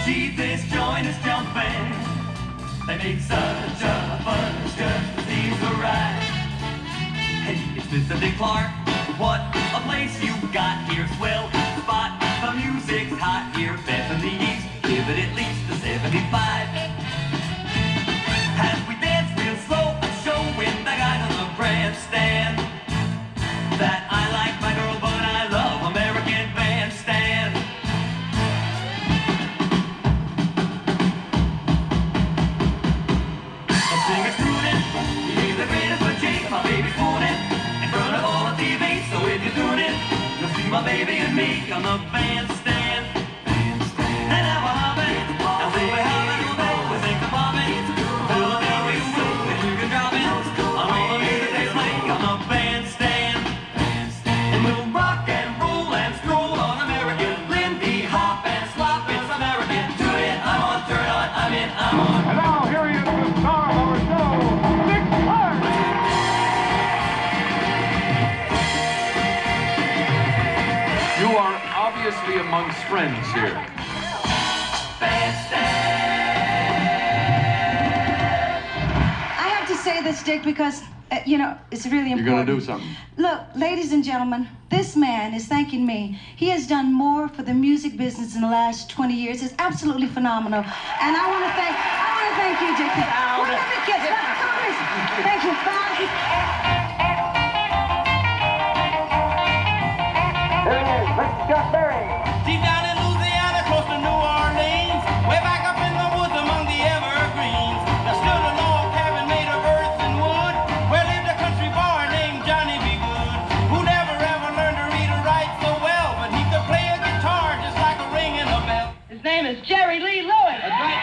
Gee, this joint is jumping. They make such a fuss just to see the ride. Hey, it's Mr. Dick Clark. What a place you got here. Swell spot. The music's hot here. Best in the East. Give it at least a 75. As we dance real slow, showing the guys on the grandstand that I like my girl, but I love American Bandstand. The singer's crooning, he's the greatest but Jake, my baby's mooning in front of all the TV. So if you're doing it, you'll see my baby and me on the bandstand. And now we're hopping, and we'll be hopping, we think the bombing, Philadelphia, and you can drop it on all the music they play on the bandstand. And we'll rock and roll and stroll on American, Lindy hop and slop, it's American. Tune in, I'm on, turn on, I'm in, I'm on. And now here he is, the star of our show, Dick Clark. You are obviously amongst friends here. I have to say this, Dick, because, you know, it's really important. You're going to do something. Look, ladies and gentlemen, this man is thanking me. He has done more for the music business in the last 20 years. It's absolutely phenomenal. And I want to thank you, Dick. Thank you. Here he is, Mr. Chuck Berry. Deep down in Louisiana, close to New Orleans, way back up in the woods among the evergreens, there stood a log cabin made of earth and wood, where lived a country boy named Johnny B. Good, who never ever learned to read or write so well, but he could play a guitar just like a ring in a bell. His name is Jerry Lee Lewis. A great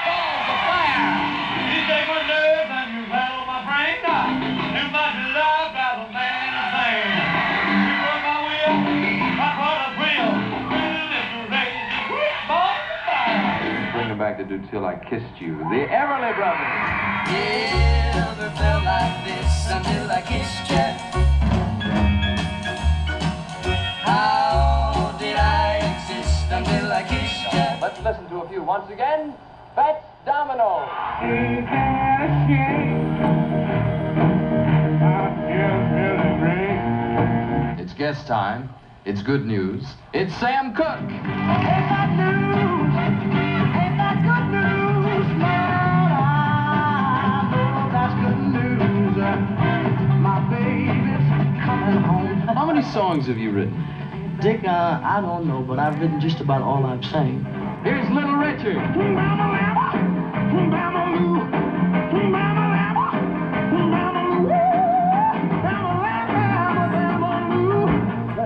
balls of fire. You take my nerves and you rattle my brain. Too much love, battle man, and thing. You run my wheel, I caught a thrill. Little race, balls of fire. Bring them back to do Till I Kissed You. The Everly Brothers. Never felt like this until I kissed you. How did I exist until I kissed you? Let's listen to a few once again. Fats Domino. It's guest time. It's good news. It's Sam Cooke. How many songs have you written? Dick, I don't know, but I've written just about all I've sang. Here's Little Richard.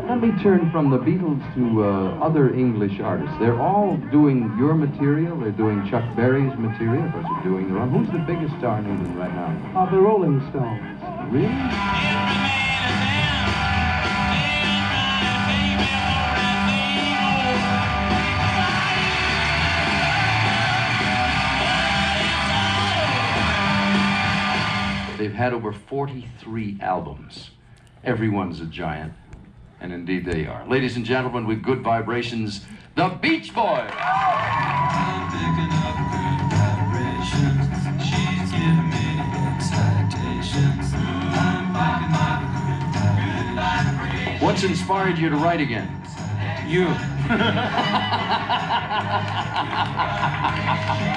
Let me turn from the Beatles to other English artists. They're all doing your material. They're doing Chuck Berry's material. Of course, they're doing their own. Who's the biggest star in England right now? The Rolling Stones. Really? They've had over 43 albums. Everyone's a giant, and indeed they are. Ladies and gentlemen, with good vibrations, the Beach Boys. I'm picking up good vibrations. She's giving me excitations. I'm picking up good vibrations. What's inspired you to write again? You.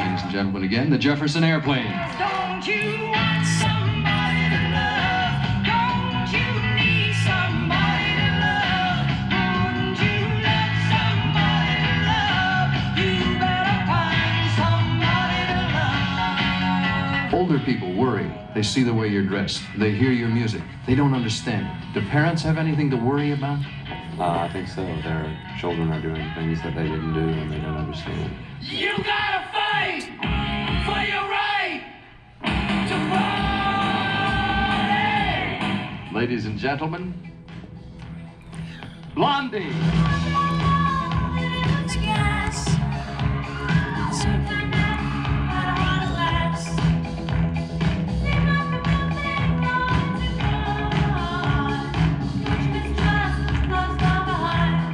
Ladies and gentlemen, again, the Jefferson Airplane. Don't you want somebody to love? Don't you need somebody to love? Wouldn't you love somebody to love? You better find somebody to love. Older people worry. They see the way you're dressed. They hear your music. They don't understand it. Do parents have anything to worry about? I think so. Their children are doing things that they didn't do and they don't understand. You gotta fight for your right to party! Ladies and gentlemen, Blondie.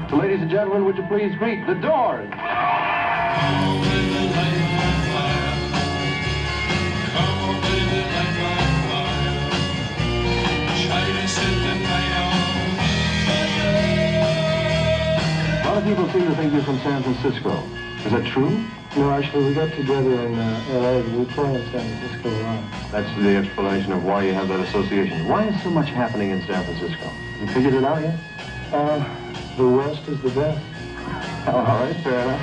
Ladies and gentlemen, would you please greet the Doors? A lot of people seem to think you're from San Francisco. Is that true? No, actually, we got together in L.A. We play in San Francisco a lot. That's the explanation of why you have that association. Why is so much happening in San Francisco? You figured it out yet? The West is the best. All right, fair enough.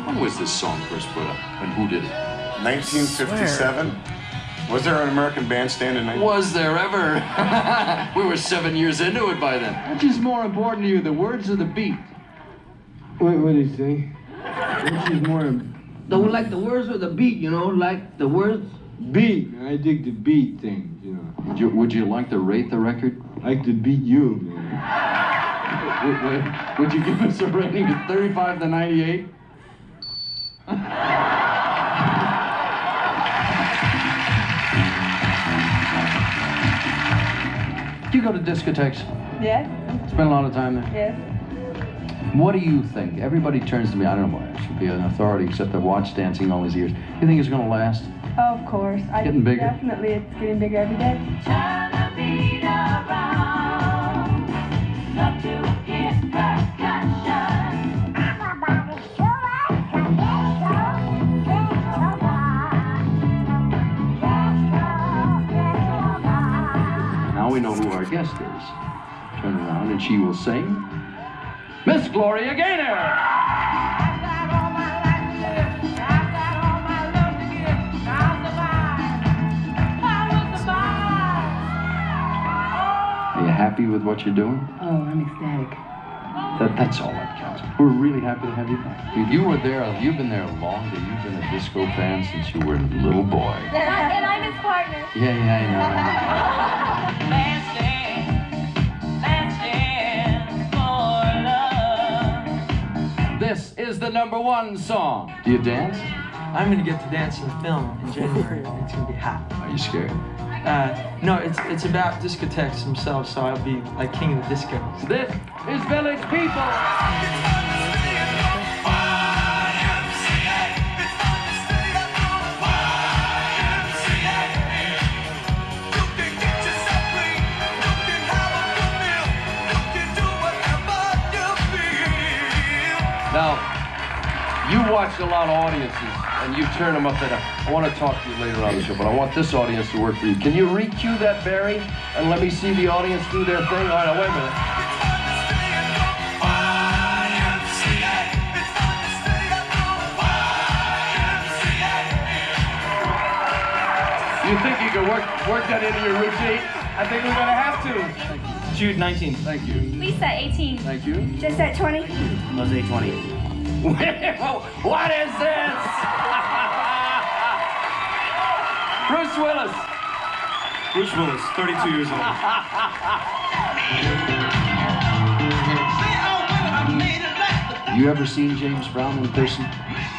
When was this song first put up, and who did it? 1957? Was there an American Bandstand in 1957? Was there ever? We were 7 years into it by then. Which is more important to you, the words or the beat? What do you say? Which is more... Like the words or the beat, you know, like the words. Beat. I dig the beat things, you know. Would you like to rate the record? I like to beat you, man. Would you give us a rating of 35 to 98? Do you go to discotheques? Yes. Spend a lot of time there? Yes. What do you think? Everybody turns to me. I don't know why I should be an authority except I've watched dancing all these years. You think it's going to last? Oh, of course. Getting bigger? Definitely, it's getting bigger every day. Turn the beat around. Love to hear percussion. Now we know who our guest is. Turn around and she will sing. Miss Gloria Gaynor! Are you happy with what you're doing? Oh, I'm ecstatic. That's all that counts. We're really happy to have you back. You were there, you've been there longer. You've been a disco fan since you were a little boy. And I'm his partner. Yeah, I know. This is the #1 song. Do you dance? I'm gonna get to dance in the film in January. It's gonna be hot. Are you scared? No, it's about discotheques themselves, so I'll be like king of the disco. This is Village People. Now, you watched a lot of audiences, and you turn them up at I want to talk to you later on the show, but I want this audience to work for you. Can you re-cue that, Barry, and let me see the audience do their thing? All right, now, wait a minute. You think you can work that into your routine? I think we're gonna have to. Jude, 19. Thank you. Lisa, 18. Thank you. Just at 20. Jose, 20. What is this? Bruce Willis. Bruce Willis, 32 years old. You ever seen James Brown in person?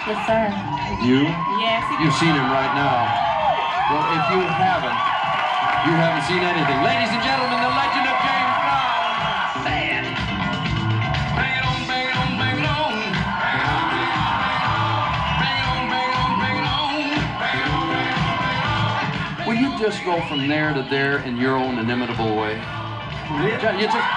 Yes, sir. Have you? Yes. You've seen him right now. Well, if you haven't seen anything. Ladies and gentlemen, the legend of James Brown. Say it. Bring it on, bring it on, bring it on. Bring it on, bring it on, bring it on, bring it on. Bring it on, bring it on, bring it on. Will you just go from there to there in your own inimitable way? Yeah. You just...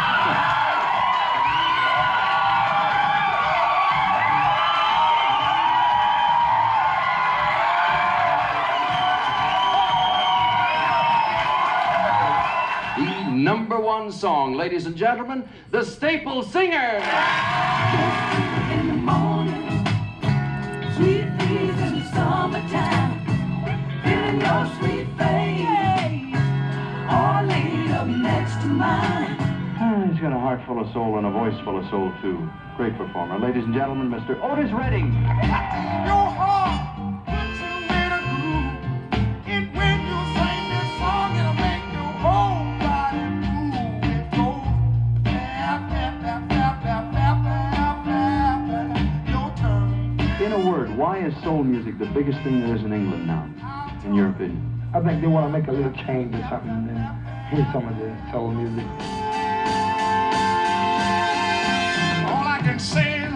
#1 song, ladies and gentlemen, the Staple Singers. In the morning, sweet breeze in the summertime, feeling your sweet face, all laid up next to mine. He's got a heart full of soul and a voice full of soul, too. Great performer. Ladies and gentlemen, Mr. Otis Redding. Your heart puts you in a groove, and when you sing this song, it'll make your whole body move. It goes tap, tap, tap, tap, tap, tap, tap, tap, tap. Your turn. Why is soul music the biggest thing there is in England now, in your opinion? I think they want to make a little change or something and then hear some of the soul music. All I can say is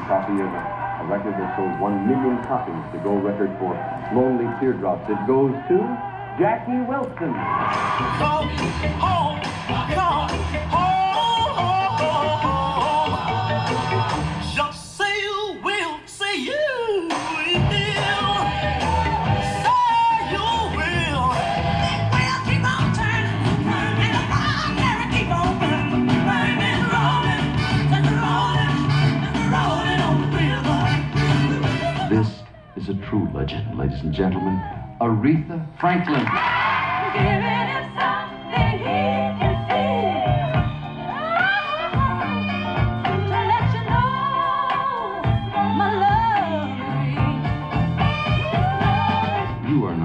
Copy of a record that sold 1 million copies, the gold record for Lonely Teardrops. It goes to Jackie Wilson. Come home, come home. Just say you will, say you will. Say you will. We'll keep on turning, and the fire keep on burning, burning, rolling, just rolling, rolling on the river. This is a true legend, ladies and gentlemen. Aretha Franklin. Giving him something he can feel. To let you know my love. You are an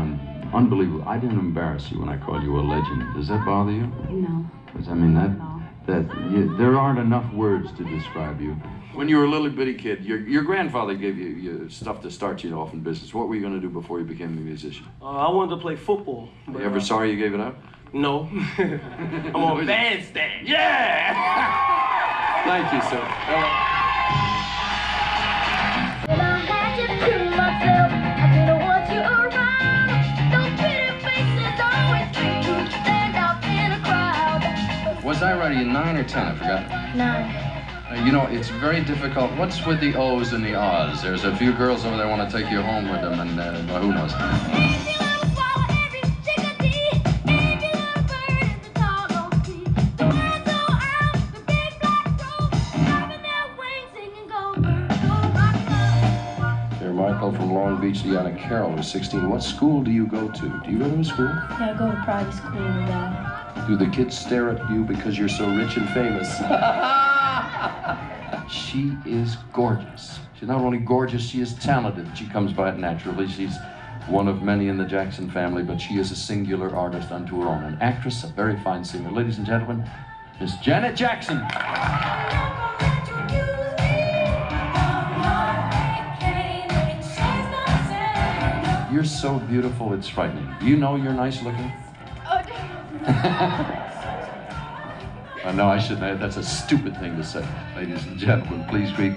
unbelievable. I didn't embarrass you when I called you a legend. Does that bother you? No. Because I mean there aren't enough words to describe you. When you were a little bitty kid, your grandfather gave you stuff to start you off in business. What were you going to do before you became a musician? I wanted to play football. Are you ever sorry you gave it up? No. I'm on Bandstand. Yeah! Thank you, sir. When I had you to myself, I didn't want you around. Those pretty faces always seem to stand out in a crowd. Was I right? Are you 9 or 10? I forgot. 9. You know, it's very difficult. What's with the O's and the R's? There's a few girls over there want to take you home with them, and well, who knows? Here, Michael from Long Beach, Deanna Carroll was 16. What school do you go to? Do you go to a school? Yeah, I go to private school now. Do the kids stare at you because you're so rich and famous? She is gorgeous. She's not only gorgeous, she is talented. She comes by it naturally. She's one of many in the Jackson family, but she is a singular artist unto her own. An actress, a very fine singer. Ladies and gentlemen, Miss Janet Jackson. You're so beautiful, it's frightening. Do you know you're nice looking? No, I shouldn't. That's a stupid thing to say. Ladies and gentlemen, please greet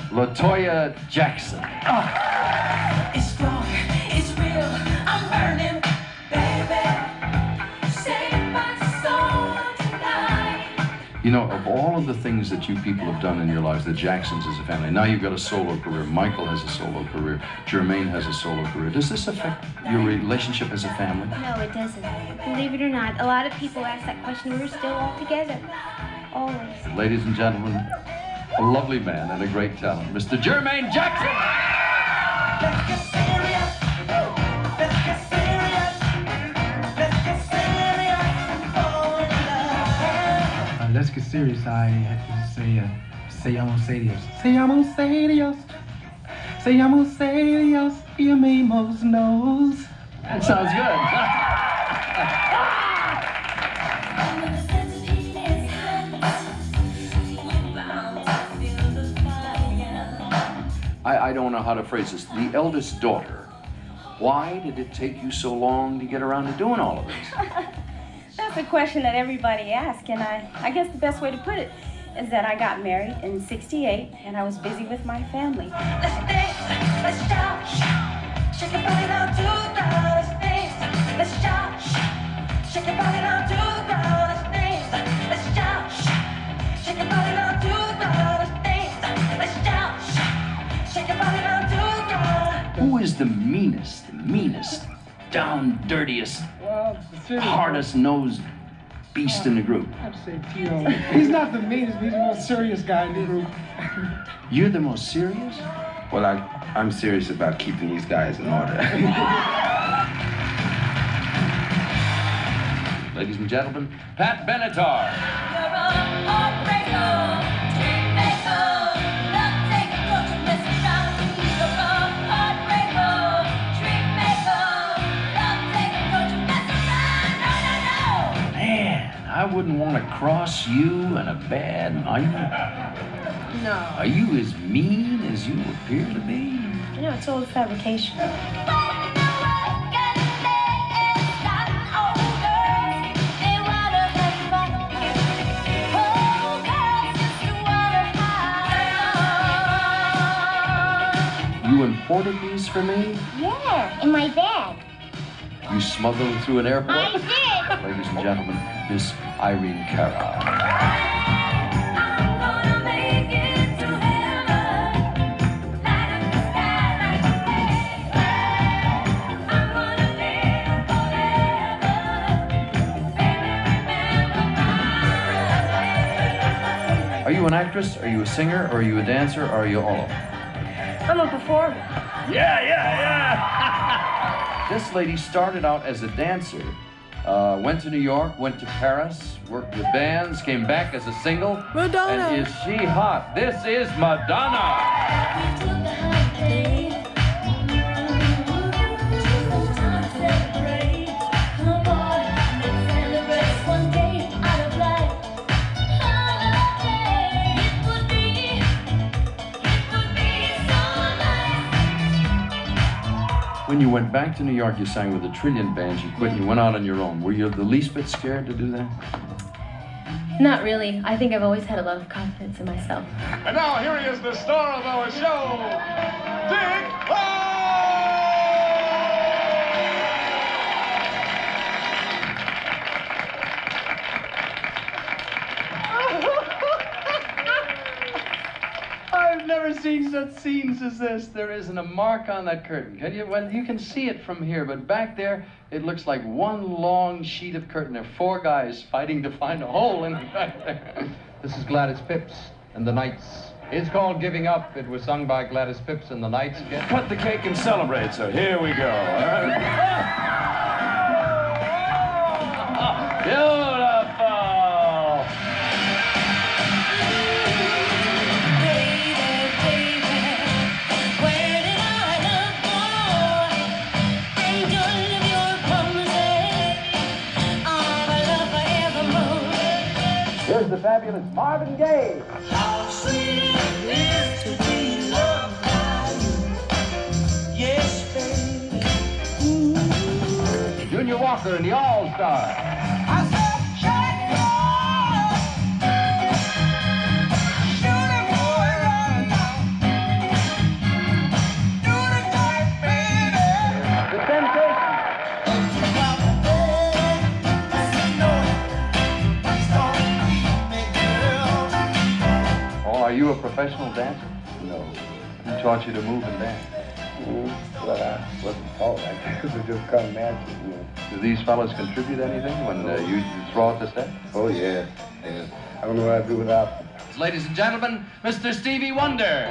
LaToya Jackson. It's strong, it's real, I'm burning, baby. Save my soul tonight. You know, of all of the things that you people have done in your lives, the Jacksons as a family, now you've got a solo career, Michael has a solo career, Jermaine has a solo career. Does this affect your relationship as a family? No, it doesn't. Believe it or not, a lot of people ask that question. We're still all together. Always. Ladies and gentlemen, a lovely man and a great talent, Mr. Jermaine Jackson! Let's get serious. Let's get serious. Let's get serious. Fall in love. Let's get serious. I have to say I'm gonna say Dios. Say I'm gonna say Dios. Say I'm gonna say Dios. You may most knows. That sounds good. I don't know how to phrase this. The eldest daughter, why did it take you so long to get around to doing all of this? That's a question that everybody asks, and I guess the best way to put it is that I got married in '68, and I was busy with my family. Let's dance, let's shout, shake your body down to the ground. Let's dance, let's shout, shake your body down to the ground. Let's dance, let's shout, shake your body down to the ground. Let's dance, let's shout, shake your body down to the ground. Who is the meanest, down dirtiest, hardest nosed beast in the group? I'd say Tito. He's not the meanest, but he's the most serious guy in the group. You're the most serious? Well, I'm serious about keeping these guys in order. Ladies and gentlemen, Pat Benatar. You're a heartbreaker, dream maker, love taker, don't you mess around. You're a heartbreaker, dream maker, love taker, don't you mess around. No, no, no. wouldn't want to cross you and a bad, are you? No. Are you as mean as you appear to be? You know, it's all fabrication. You imported these for me? Yeah, in my bag. You smuggled them through an airport? I did. Ladies and gentlemen, Miss Irene Cara. Are you an actress? Are you a singer? Or are you a dancer? Or are you all of them? I'm a performer. Yeah. This lady started out as a dancer, went to New York, went to Paris, worked with bands, came back as a single. Madonna. And is she hot? This is Madonna. When you went back to New York, you sang with a trillion bands, you quit and you went out on your own. Were you the least bit scared to do that? Not really. I think I've always had a lot of confidence in myself. And now here he is, the star of our show, Dick Clark! I've never seen such scenes as this. There isn't a mark on that curtain. Can you? Well, you can see it from here, but back there, it looks like one long sheet of curtain. There are 4 guys fighting to find a hole in it back there. This is Gladys Phipps and the Knights. It's called Giving Up. It was sung by Gladys Phipps and the Knights. Cut the cake and celebrate, so here we go. All right? Beautiful. Here's the fabulous Marvin Gaye. How sweet it is to be loved by you. Yes, baby. Junior Walker and the All-Stars. I said, shake it off. Shoot it, boy, right now. Do the type, baby. The Temptations. Are you a professional dancer? No. Who taught you to move and dance? Well, I wasn't taught like that. It just come naturally, you know. Do these fellows contribute anything when you throw out the step? Oh, yeah. Yeah. I don't know what I'd do without them. Ladies and gentlemen, Mr. Stevie Wonder.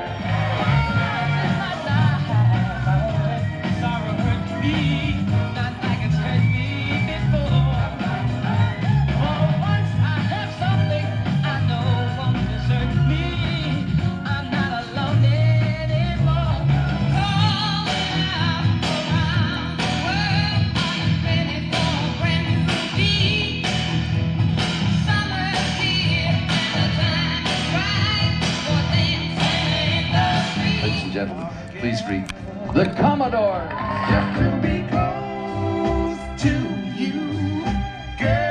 Gentlemen, please greet the Commodore. Just to be close to you, girl.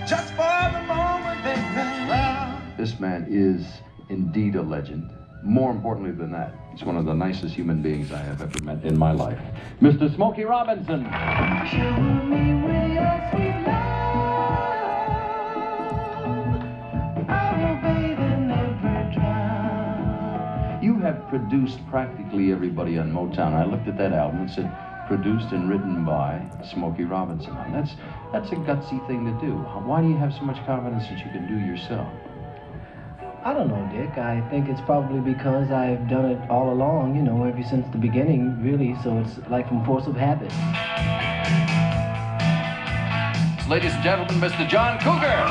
Just for the moment, baby. This man is indeed a legend. More importantly than that, he's one of the nicest human beings I have ever met in my life. Mr. Smokey Robinson. Show me with your sweet love. You have produced practically everybody on Motown. I looked at that album and said, produced and written by Smokey Robinson. And that's a gutsy thing to do. Why do you have so much confidence that you can do yourself? I don't know, Dick. I think it's probably because I've done it all along, you know, ever since the beginning, really. So it's like from force of habit. Ladies and gentlemen, Mr. John Cougar.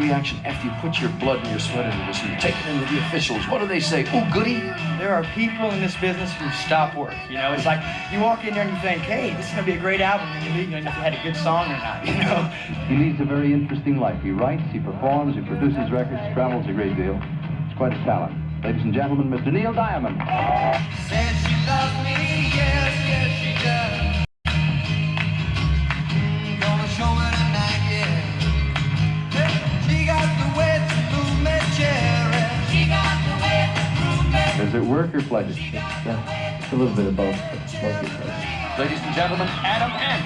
reaction after you put your blood and your sweat into this and you take it into the officials? What do they say? Oh, goody? There are people in this business who stop work. You know, it's like you walk in there and you think, hey, this is going to be a great album, and you leave, you know, if you had a good song or not, you know? He leads a very interesting life. He writes, he performs, he produces records, travels a great deal. It's quite a talent. Ladies and gentlemen, Mr. Neil Diamond. Said she loves me, yes, yes she does. Gonna show her tonight, yeah. She got the way to move me, cherry. She got the way to move me. Does it work or pleasure? Yeah, it's a little bit of both, but mostly pleasure. Ladies and gentlemen, Adam N.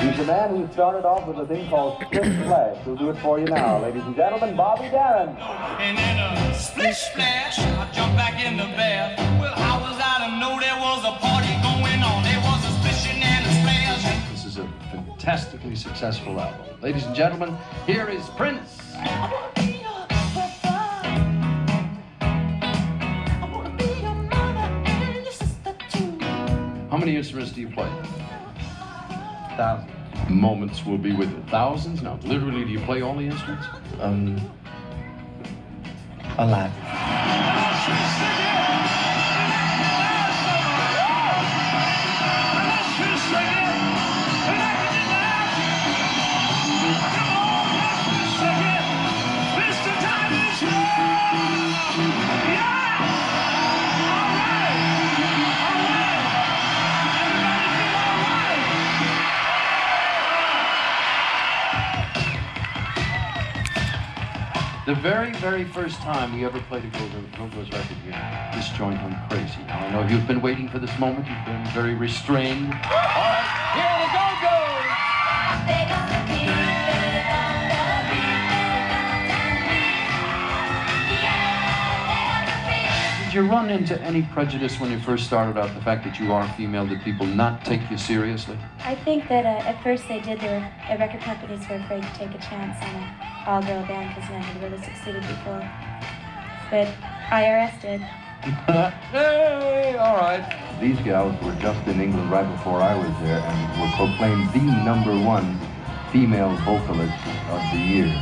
He's a man who started off with a thing called split splash. He'll do it for you now, ladies and gentlemen, Bobby Darin. And in a splish splash, I jumped back in the bath. Well, I was out of know there was a party going on. There was a splishing and a splash. This is a fantastically successful album. Ladies and gentlemen, here is Prince. How many instruments do you play? Thousands. Moments will be with it. Thousands? Now, literally, do you play all the instruments? A lot. The very, very first time we ever played a Go-Go's record here, this joint went crazy. Now, I know you've been waiting for this moment. You've been very restrained. All right, here are the Go-Go's! Did you run into any prejudice when you first started out, the fact that you are female, did people not take you seriously? I think that at first the record companies were afraid to take a chance on an all-girl band because none had really succeeded before. But IRS did. Hey, all right. These gals were just in England right before I was there and were proclaimed the #1 female vocalists of the year.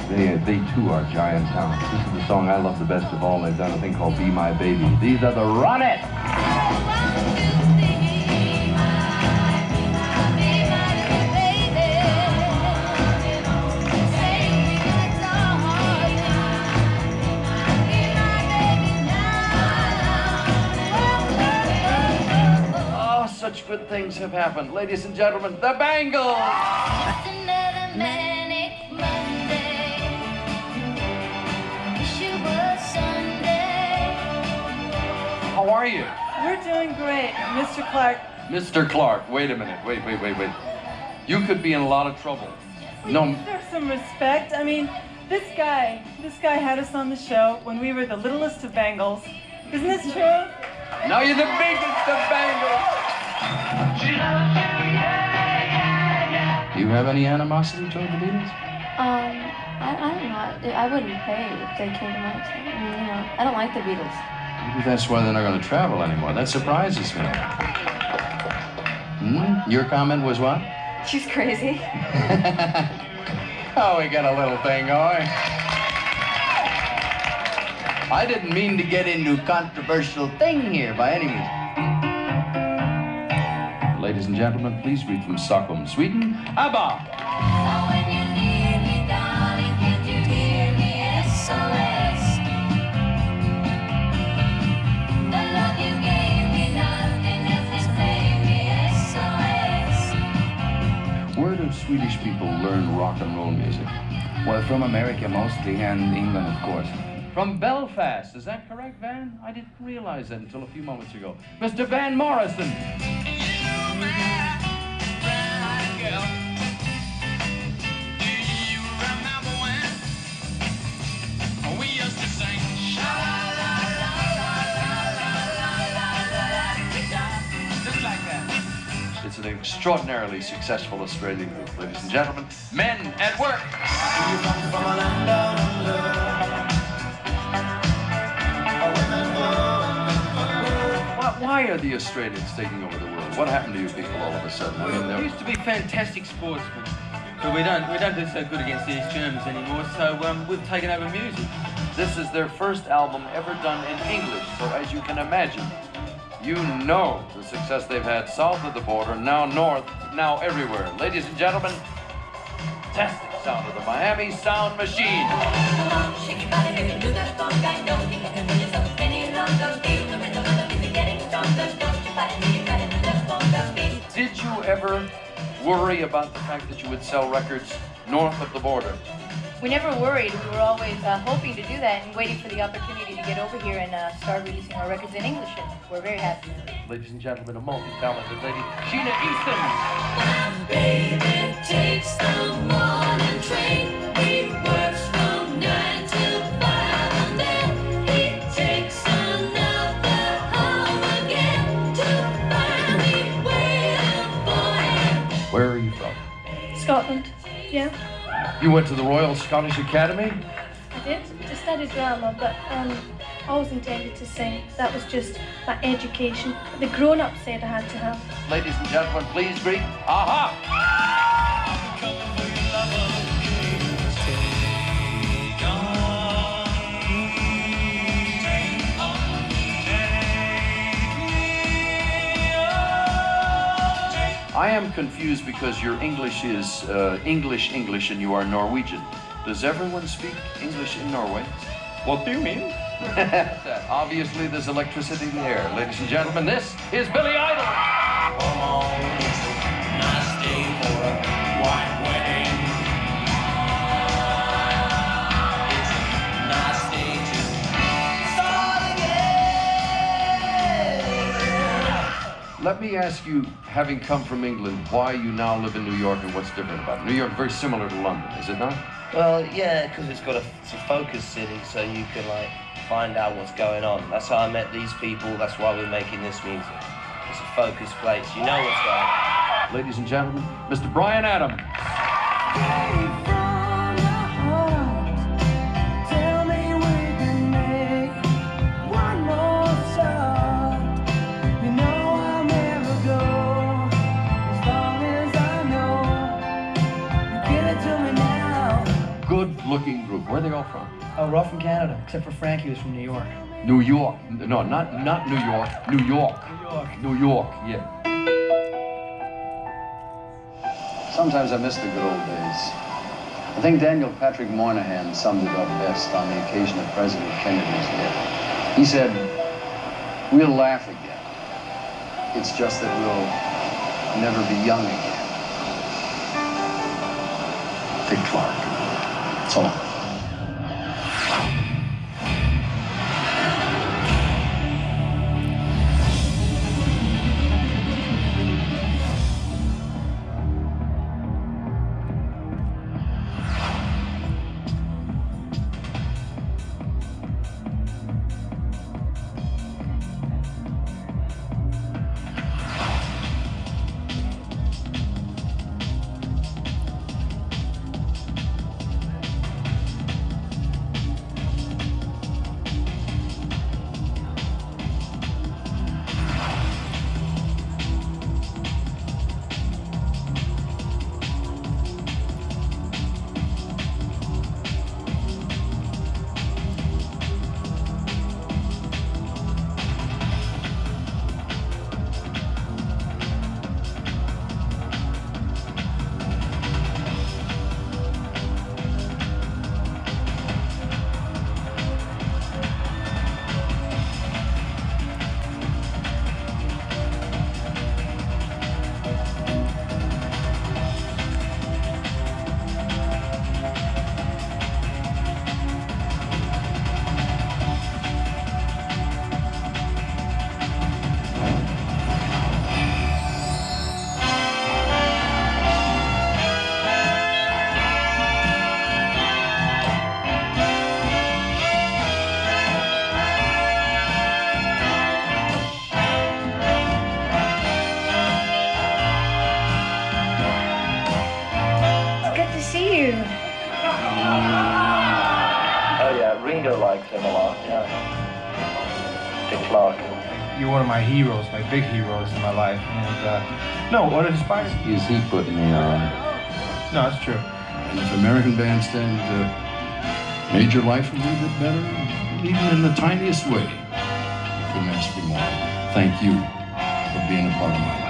They too are giant talents. This is the song I love the best of all. They've done a thing called Be My Baby. These are the Run It! Oh, such good things have happened. Ladies and gentlemen, the Bangles! How are you? We're doing great, Mr. Clark. Mr. Clark, wait a minute. Wait. You could be in a lot of trouble. No. There's some respect. I mean, this guy had us on the show when we were the littlest of Bangles. Isn't this true? Now you're the biggest of Bangles. Do you have any animosity toward the Beatles? I don't know. I wouldn't pay if they came to my town. I mean, you know, I don't like the Beatles. Maybe that's why they're not going to travel anymore. That surprises me. Your comment was what? She's crazy. Oh, we got a little thing going. I didn't mean to get into a controversial thing here by any means. Ladies and gentlemen, please read from Stockholm, Sweden, ABBA. Where do Swedish people learn rock and roll music? Well, from America mostly, and England, of course. From Belfast, is that correct, Van? I didn't realize that until a few moments ago. Mr. Van Morrison. It's an extraordinarily successful Australian group, ladies and gentlemen. Men at Work. Why are the Australians taking over the world? What happened to you people all of a sudden? I mean, We used to be fantastic sportsmen, but we don't do so good against these Germans anymore. So we've taken over music. this is their first album ever done in English. So as you can imagine, you know the success they've had south of the border, now north, now everywhere. Ladies and gentlemen, fantastic sound of the Miami Sound Machine. Did you ever worry about the fact that you would sell records north of the border? We never worried. We were always hoping to do that and waiting for the opportunity to get over here and start releasing our records in English. And we're very happy. Ladies and gentlemen, a multi-talented lady, Sheena Easton. Baby takes the morning train. He works from 9 till 5, and then he takes another home again to find me waiting for him. Where are you from? Scotland, yeah. You went to the Royal Scottish Academy? I did. I studied drama, but always intended to sing. That was just my education. The grown-ups said I had to have. Ladies and gentlemen, please greet Aha! I am confused because your English is English and you are Norwegian. Does everyone speak English in Norway? What do you mean? Obviously, there's electricity in the air. Ladies and gentlemen, this is Billy Idol. Come on, it's a nice day for a white wedding. It's a nice day to start again. Let me ask you, having come from England, why you now live in New York and what's different about it? New York, very similar to London, is it not? Well, yeah, because it's a focus city, so you can like find out what's going on. That's how I met these people. That's why we're making this music. It's a focus place. You know what's going on. Ladies and gentlemen, Mr. Bryan Adams. Good-looking group. Where are they all from? Oh, we're all from Canada, except for Frankie, who's from New York. New York. No, not New York. New York. New York, yeah. Sometimes I miss the good old days. I think Daniel Patrick Moynihan summed it up best on the occasion of President Kennedy's death. He said, "We'll laugh again. It's just that we'll never be young again." Dick Clark. So long. Ringo likes him a lot, yeah. Dick Clark. you're one of my heroes, my big heroes in my life. And no, what inspired me? Is he putting me on? No, it's true. And if American Bandstand made your life a little bit better, even in the tiniest way, you couldn't ask for more. Thank you for being a part of my life.